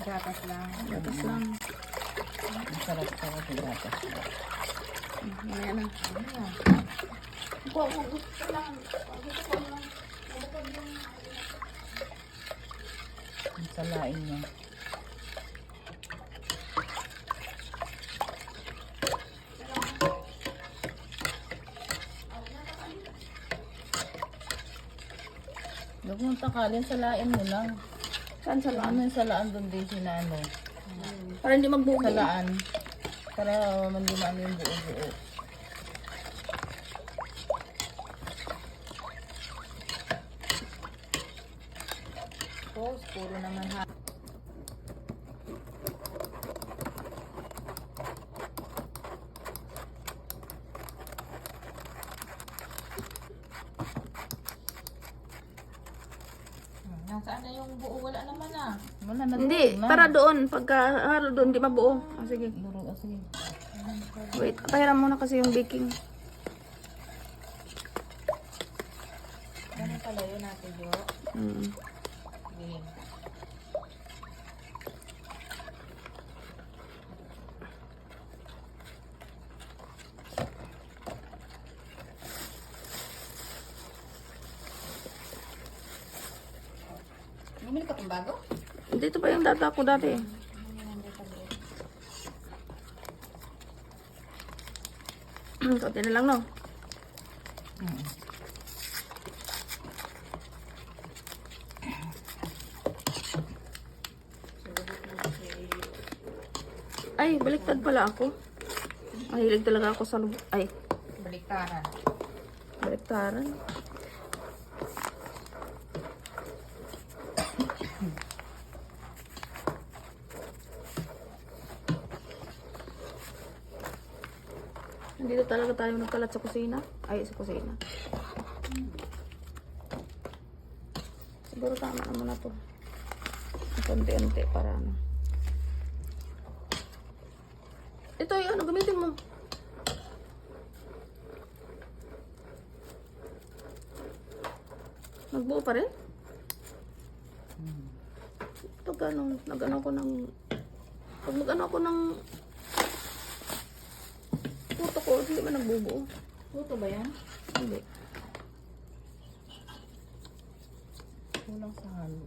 Gatas lang. Gatas lang. Sarap-sarap yung gatas. Mamaya na. Gusto lang. Gusto ko lang. Ang salain niya. Huwag mong takalin, salain mo lang. Saan sa Ano yung salaan doon din sinano? Para hindi magbuo. Salaan. Para hindi maano yung buo-buo. Tapos, puro naman ha. Nasaan na yung buo? Wala naman ah. Wala na. Hindi, para doon. Pagka halo doon, hindi mabuo. Sige. Sige. Wait, pahiram muna kasi yung baking. Ganun pala yun natin, Jo. Okay. Bumili ka pang bago? Dito pa yung data ko dati. Kunti na lang, no? Ay, baliktad pala ako. Mahilig talaga ako sa ay, Baliktaran. baliktaran. Dito talaga tayo nagkalat sa kusina. Ay, sa kusina. Siguro tama naman na to. Konti-unti para ano. Ito yung ano, gamitin mo. Nagbuo pa rin? Pag ano, nag-ano ko ng... Pag nag-ano ko ng... Puto ko, hindi ba nagbubuo? Puto ba yan? Hindi. Kulang sa halo.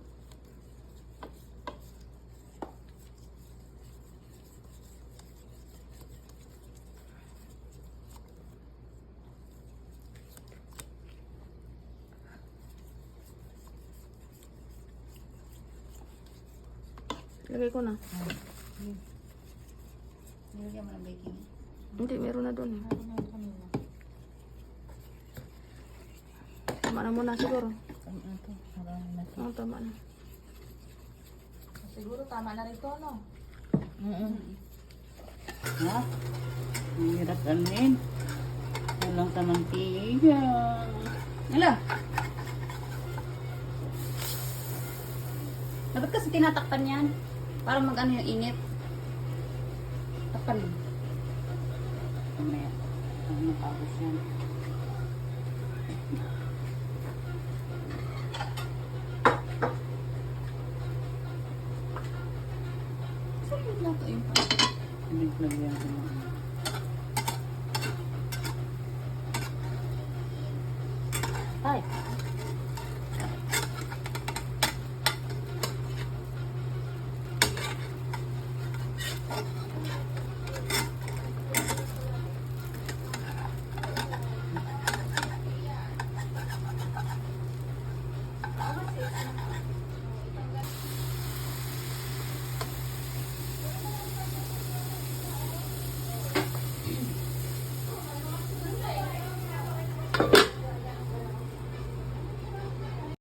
Lagay ko na. Nilagyan mo ng baking. Hindi, meron na doon. Ano na kanina? Tama na muna siguro. Ano to? Marami na to. Oo, tama na. Siguro tama na rin to, no? Ha? Ang hirap ganin. Walang tamantiga. Hala! Dapat kasi tinatakpan yan. Para mag-ano yung init. Takpan mo. Mamaya. Ano nakapos yan? Saan yung nato yun? Pinaglagyan ko na. Ay,